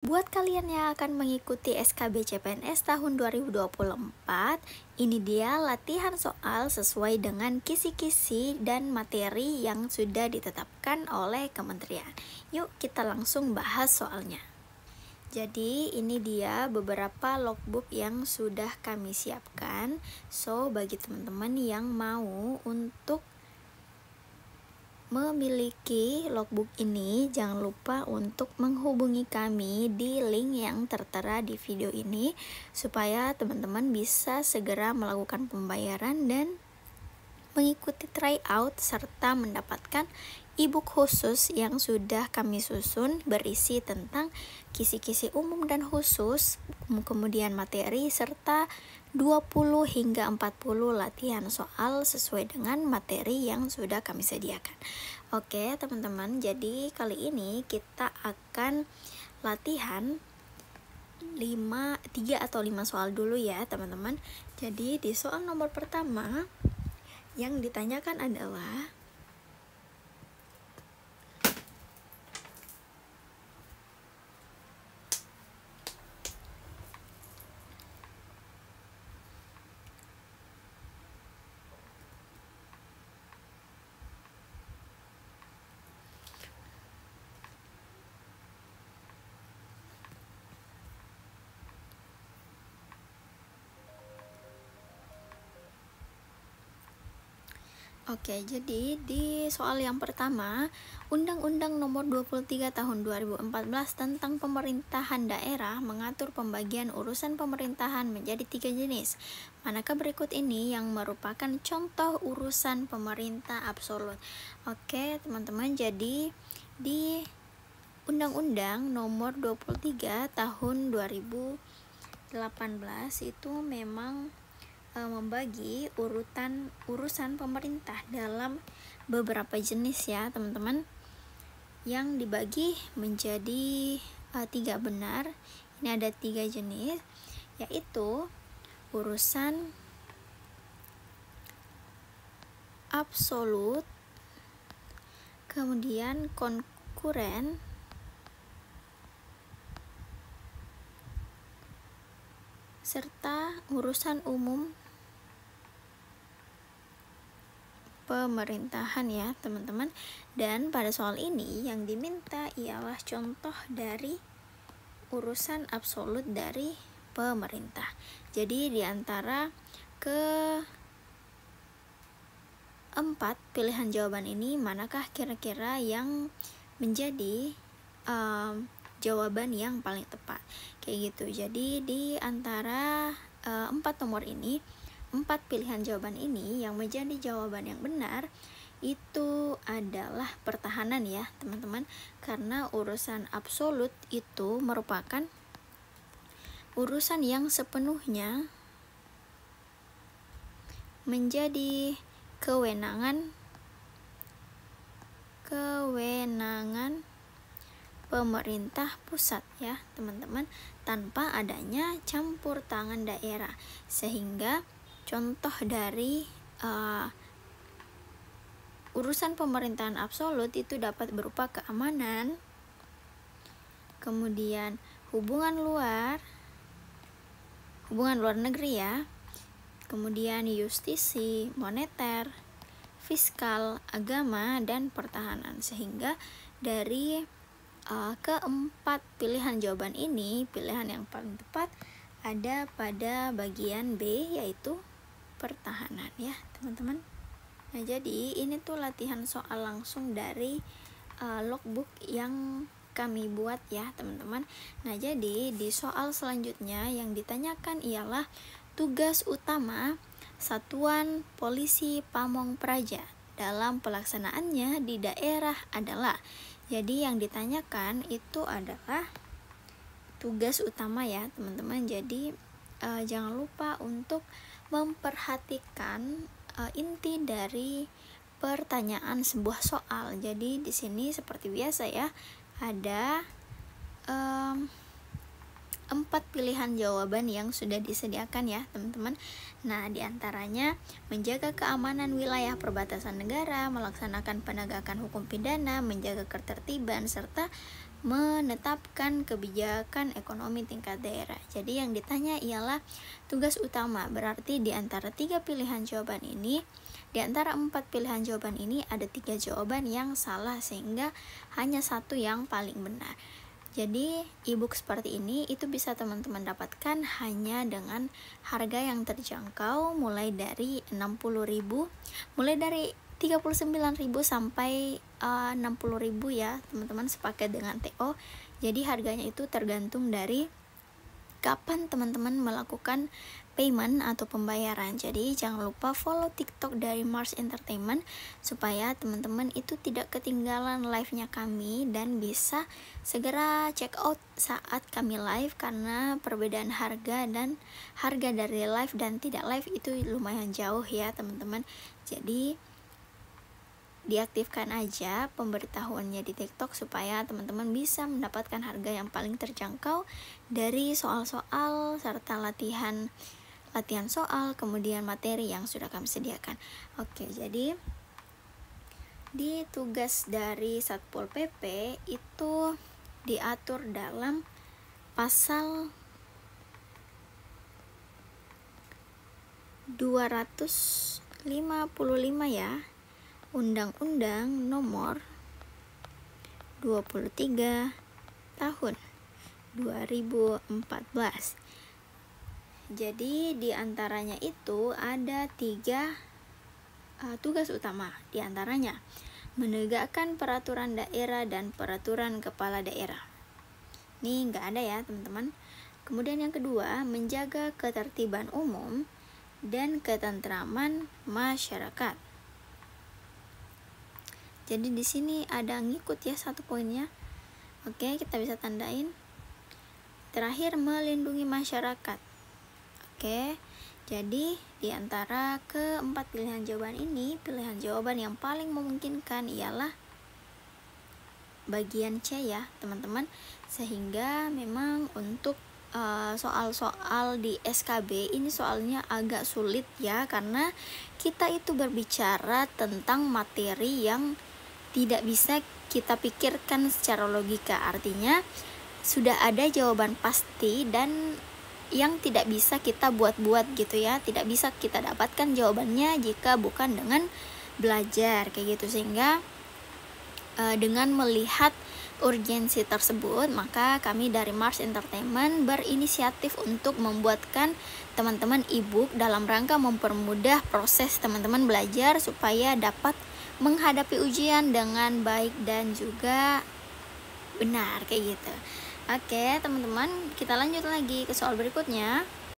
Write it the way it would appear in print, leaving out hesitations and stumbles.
Buat kalian yang akan mengikuti SKB CPNS tahun 2024, ini dia latihan soal sesuai dengan kisi-kisi dan materi yang sudah ditetapkan oleh kementerian. Yuk kita langsung bahas soalnya. Jadi ini dia beberapa logbook yang sudah kami siapkan. So bagi teman-teman yang mau untuk memiliki logbook ini, jangan lupa untuk menghubungi kami di link yang tertera di video ini supaya teman-teman bisa segera melakukan pembayaran dan mengikuti tryout serta mendapatkan e-book khusus yang sudah kami susun berisi tentang kisi-kisi umum dan khusus, kemudian materi serta 20 hingga 40 latihan soal sesuai dengan materi yang sudah kami sediakan. Oke, teman-teman, jadi kali ini kita akan latihan 3 atau 5 soal dulu ya, teman-teman. Jadi di soal nomor pertama yang ditanyakan adalah Oke, jadi di soal yang pertama, Undang-Undang Nomor 23 Tahun 2014 tentang Pemerintahan Daerah mengatur pembagian urusan pemerintahan menjadi 3 jenis. Manakah berikut ini yang merupakan contoh urusan pemerintah absolut? Oke, teman-teman, jadi di Undang-Undang Nomor 23 Tahun 2018 itu memang membagi urusan pemerintah dalam beberapa jenis ya, teman-teman, yang dibagi menjadi 3 benar. Ini ada 3 jenis, yaitu urusan absolut, kemudian konkuren, serta urusan umum pemerintahan ya, teman-teman. Dan pada soal ini yang diminta ialah contoh dari urusan absolut dari pemerintah. Jadi di antara keempat pilihan jawaban ini, manakah kira-kira yang menjadi jawaban yang paling tepat? Kayak gitu. Jadi di antara 4 nomor ini, 4 pilihan jawaban ini yang menjadi jawaban yang benar itu adalah pertahanan ya, teman-teman, karena urusan absolut itu merupakan urusan yang sepenuhnya menjadi kewenangan pemerintah pusat ya, teman-teman, tanpa adanya campur tangan daerah. Sehingga contoh dari urusan pemerintahan absolut itu dapat berupa keamanan, kemudian hubungan luar negeri ya, kemudian justisi, moneter, fiskal, agama, dan pertahanan. Sehingga dari keempat pilihan jawaban ini, pilihan yang paling tepat ada pada bagian B, yaitu pertahanan ya, teman-teman. Nah, jadi ini tuh latihan soal langsung dari logbook yang kami buat ya, teman-teman. Nah, jadi di soal selanjutnya yang ditanyakan ialah tugas utama Satuan Polisi Pamong Praja dalam pelaksanaannya di daerah adalah. Jadi yang ditanyakan itu adalah tugas utama ya, teman-teman. Jadi jangan lupa untuk memperhatikan inti dari pertanyaan sebuah soal. Jadi di sini seperti biasa ya, ada 4 pilihan jawaban yang sudah disediakan ya, teman-teman. Nah, diantaranya menjaga keamanan wilayah perbatasan negara, melaksanakan penegakan hukum pidana, menjaga ketertiban, serta menetapkan kebijakan ekonomi tingkat daerah. Jadi yang ditanya ialah tugas utama, berarti di antara 3 pilihan jawaban ini, di antara 4 pilihan jawaban ini ada 3 jawaban yang salah, sehingga hanya satu yang paling benar. Jadi e-book seperti ini itu bisa teman-teman dapatkan hanya dengan harga yang terjangkau, mulai dari 60.000, mulai dari 39.000 sampai 60.000 ya teman-teman, sepaket dengan TO. Jadi harganya itu tergantung dari kapan teman-teman melakukan payment atau pembayaran. Jadi jangan lupa follow TikTok dari Mars Entertainment supaya teman-teman itu tidak ketinggalan live-nya kami dan bisa segera check out saat kami live, karena perbedaan harga dan harga dari live dan tidak live itu lumayan jauh ya teman-teman. Jadi diaktifkan aja pemberitahuannya di TikTok supaya teman-teman bisa mendapatkan harga yang paling terjangkau dari soal-soal serta latihan soal, kemudian materi yang sudah kami sediakan. Oke, jadi di tugas dari Satpol PP itu diatur dalam pasal 255 ya, Undang-Undang Nomor 23 Tahun 2014. Jadi diantaranya itu ada 3 tugas utama, diantaranya menegakkan peraturan daerah dan peraturan kepala daerah. Ini nggak ada ya teman-teman. Kemudian yang kedua, menjaga ketertiban umum dan ketentraman masyarakat. Jadi di sini ada ngikut ya satu poinnya. Oke, kita bisa tandain. Terakhir, melindungi masyarakat. Oke, jadi di antara keempat pilihan jawaban ini, pilihan jawaban yang paling memungkinkan ialah bagian C ya teman-teman. Sehingga memang untuk soal-soal di SKB ini soalnya agak sulit ya, karena kita itu berbicara tentang materi yang tidak bisa kita pikirkan secara logika. Artinya sudah ada jawaban pasti dan yang tidak bisa kita buat-buat gitu ya, tidak bisa kita dapatkan jawabannya jika bukan dengan belajar kayak gitu. Sehingga dengan melihat urgensi tersebut, maka kami dari Mars Entertainment berinisiatif untuk membuatkan teman-teman e-book dalam rangka mempermudah proses teman-teman belajar supaya dapat menghadapi ujian dengan baik dan juga benar kayak gitu. Oke teman-teman, kita lanjut lagi ke soal berikutnya.